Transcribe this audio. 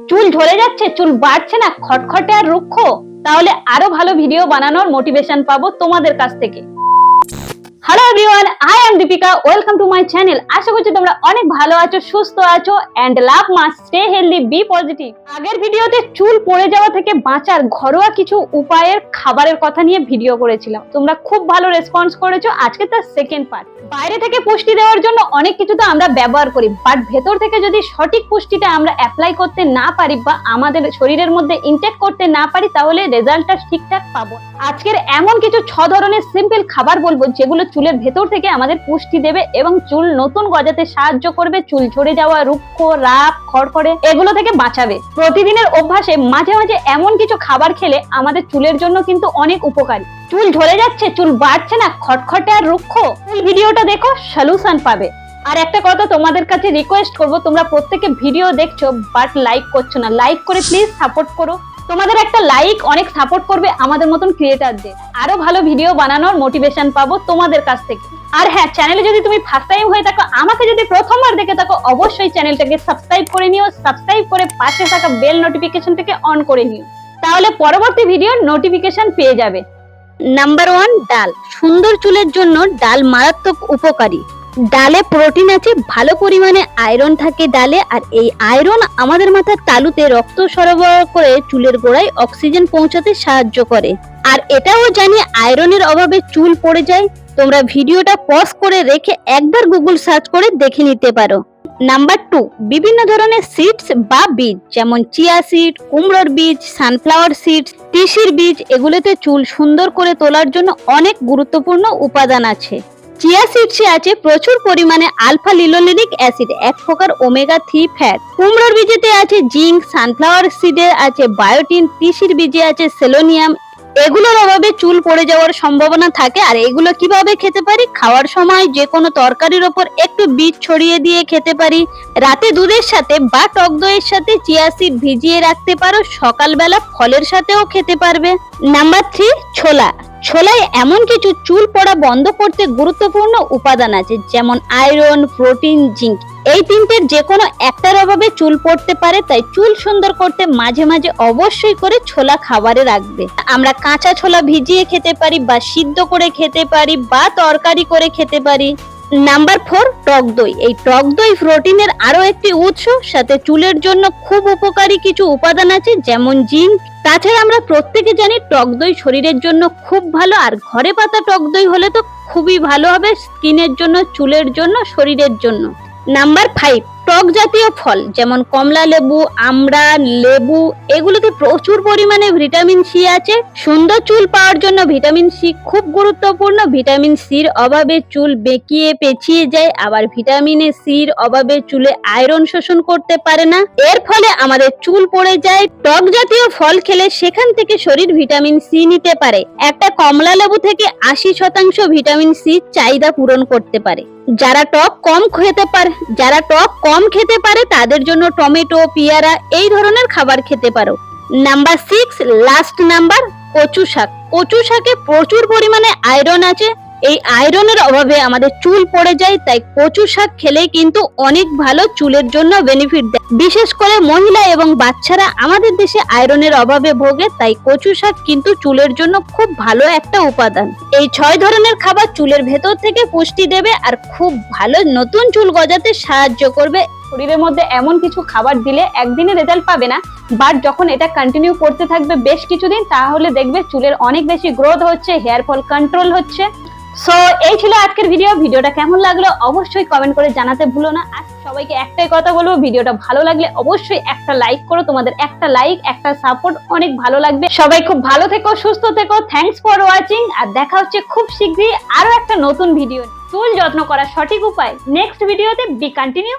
চুল ঝরে যাচ্ছে, চুল বাড়ছে না, খটখটে আর রুক্ষ, তাহলে আরো ভালো ভিডিও বানানোর মোটিভেশন পাবো তোমাদের কাছ থেকে। Hello everyone, I am Deepika, welcome to my channel. আশা করছি তোমরা অনেক ভালো আছো, সুস্থ আছো and love much, stay healthy, be positive. আগের ভিডিওতে চুল পড়ে যাওয়া থেকে বাঁচার ঘরোয়া কিছু উপায়ের খাবারের কথা নিয়ে ভিডিও করেছিলাম, তোমরা খুব ভালো রেসপন্স করেছো। আজকে তার সেকেন্ড পার্ট। বাইরে থেকে পুষ্টি দেওয়ার জন্য অনেক কিছু তো আমরা ব্যবহার করি, বাট ভেতর থেকে যদি সঠিক পুষ্টিটা আমরা অ্যাপ্লাই করতে না পারি বা আমাদের শরীরের মধ্যে ইনটেক করতে না পারি, তাহলে রেজাল্টটা ঠিকঠাক পাবো। আজকের এমন কিছু 6 ধরনের সিম্পল খাবার বলবো যেগুলো চুলের ভেতর থেকে আমাদের পুষ্টি দেবে এবং চুল নতুন গজাতে সাহায্য করবে, চুল ঝরে যাওয়া, রুক্ষ, রাফ, খড়খড়ে এগুলো থেকে বাঁচাবে। প্রতিদিনের অভ্যাসে মাঝে মাঝে এমন কিছু খাবার খেলে আমাদের চুলের জন্য কিন্তু অনেক উপকারী। চুল ঝরে যাচ্ছে, চুল বাড়ছে না, খটখটে আর রুক্ষ, ফুল ভিডিওটা দেখো, সলিউশন পাবে। আর একটা কথা তোমাদের কাছে রিকোয়েস্ট করবো, তোমরা প্রত্যেকে ভিডিও দেখছো বাট লাইক করছো না, লাইক করে প্লিজ সাপোর্ট করো। তোমাদের একটা লাইক অনেক সাপোর্ট করবে আমাদের মতন ক্রিয়েটারদের, আরো ভালো ভিডিও বানানোর মোটিভেশন পাবো তোমাদের কাছ থেকে। আর হ্যাঁ, চ্যানেলে যদি তুমি ফার্স্ট টাইম হয়ে থাকো, আমাকে যদি প্রথমবার দেখে থাকো, অবশ্যই চ্যানেলটাকে সাবস্ক্রাইব করে নিও। সাবস্ক্রাইব করে পাশে থাকা বেল নোটিফিকেশনটাকে অন করে নিও, তাহলে পরবর্তী ভিডিওর নোটিফিকেশন পেয়ে যাবে। নাম্বার 1, ডাল। সুন্দর চুলের জন্য ডাল মারাত্মক উপকারী। ডালে প্রোটিন আছে, ভালো পরিমাণে আয়রন থাকে ডালে, আর এই আয়রন আমাদের মাথার তালুতে রক্ত সরবরাহ করে চুলের গোড়ায় অক্সিজেন পৌঁছাতে সাহায্য করে। আর এটাও জানি আয়রনের অভাবে চুল পড়ে যায়। তোমরা ভিডিওটা পজ করে রেখে একবার গুগল সার্চ করে দেখে নিতে পারো। নাম্বার 2, বিভিন্ন ধরনের সিডস বা বীজ, যেমন চিয়া সিড, কুমড়োর বীজ, সানফ্লাওয়ার সিডস, তিসির বীজ, এগুলোতে চুল সুন্দর করে তোলার জন্য অনেক গুরুত্বপূর্ণ উপাদান আছে। চিয়া সিডসে আছে প্রচুর পরিমাণে আলফা লিনোলেনিক অ্যাসিড, এক প্রকার ওমেগা 3 ফ্যাট। কুমড়োর বীজেতে আছে জিঙ্ক, সানফ্লাওয়ার সিডে আছে বায়োটিন, তিসির বীজে আছে সেলোনিয়াম। এগুলোর অভাবে চুল পড়ে যাওয়ার সম্ভাবনা থাকে। আর এগুলো কিভাবে খেতে পারি? খাওয়ার সময় যে কোনো তরকারির ওপর একটু বীজ ছড়িয়ে দিয়ে খেতে পারি। রাতে দুধের সাথে বা টক দইয়ের সাথে চিয়া সিড ভিজিয়ে রাখতে পারো, সকালবেলা ফলের সাথেও খেতে পারবে। নাম্বার 3, ছোলা। ছোলায় এমন কিছু চুল পড়া বন্ধ করতে গুরুত্বপূর্ণ উপাদান আছে, যেমন আয়রন, প্রোটিন, জিঙ্ক। এই তিনটের যে কোনো একটার অভাবে চুল পড়তে পারে, তাই চুল সুন্দর করতে মাঝে মাঝে অবশ্যই করে ছোলা খাবারে রাখবে। আমরা কাঁচা ছোলা ভিজিয়ে খেতে পারি বা সিদ্ধ করে খেতে পারি বা তরকারি করে খেতে পারি। নাম্বার 4, টক দই। এই টক দই প্রোটিনের আরো একটি উৎস, সাথে চুলের জন্য খুব উপকারী কিছু উপাদান আছে, যেমন জিঙ্ক। তাছাড়া আমরা প্রত্যেকে জানি টক দই শরীরের জন্য খুব ভালো, আর ঘরে পাতা টক দই হলে তো খুবই ভালো হবে স্কিনের জন্য, চুলের জন্য, শরীরের জন্য। নাম্বার 5, টক জাতীয় ফল, যেমন কমলা লেবু, আমড়া, লেবু, এগুলোতে প্রচুর পরিমাণে ভিটামিন সি আছে। সুন্দর চুল পাওয়ার জন্য ভিটামিন সি খুব গুরুত্বপূর্ণ। ভিটামিন সির অভাবে চুল বেঁকিয়ে পেঁচিয়ে যায়, আবার ভিটামিন সির অভাবে চুলে আয়রন শোষণ করতে পারে না, এর ফলে আমাদের চুল পড়ে যায়। টক জাতীয় ফল খেলে সেখান থেকে শরীর ভিটামিন সি নিতে পারে। একটা কমলা লেবু থেকে 80% ভিটামিন সি চাহিদা পূরণ করতে পারে। যারা টক কম খেতে পারে তাদের জন্য টমেটো, পেয়ারা এই ধরনের খাবার খেতে পারো। নাম্বার 6, লাস্ট নাম্বার, কচু শাক। কচু শাকে প্রচুর পরিমাণে আয়রন আছে। এই আয়রনের অভাবে আমাদের চুল পড়ে যায়, তাই কচু শাক খেলে কিন্তু অনেক ভালো, চুলের জন্য বেনিফিট দেয়। বিশেষ করে মহিলা এবং বাচ্চারা আমাদের দেশে আয়রনের অভাবে ভোগে, তাই কচু শাক কিন্তু চুলের জন্য খুব ভালো একটা উপাদান। এই 6 ধরনের খাবার চুলের ভেতর থেকে পুষ্টি দেবে আর খুব ভালো নতুন চুল গজাতে সাহায্য করবে। শরীরের মধ্যে এমন কিছু খাবার দিলে একদিনে রেজাল্ট পাবে না, বাট যখন এটা কন্টিনিউ করতে থাকবে বেশ কিছুদিন, তাহলে দেখবে চুলের অনেক বেশি গ্রোথ হচ্ছে, হেয়ার ফল কন্ট্রোল হচ্ছে। সো এই ছিল আজকের ভিডিওটা কেমন লাগলো অবশ্যই কমেন্ট করে জানাতে ভুলো না। আর সবাইকে একটাই কথা বলবো, ভিডিওটা ভালো লাগলে অবশ্যই একটা লাইক করো। তোমাদের একটা লাইক, একটা সাপোর্ট অনেক ভালো লাগবে। সবাই খুব ভালো থেকো, সুস্থ থেকো। থ্যাঙ্কস ফর ওয়াচিং, আর দেখা হচ্ছে খুব শীঘ্রই আরো একটা নতুন ভিডিও। চুল যত্ন করার সঠিক উপায় নেক্সট ভিডিওতে। B continue.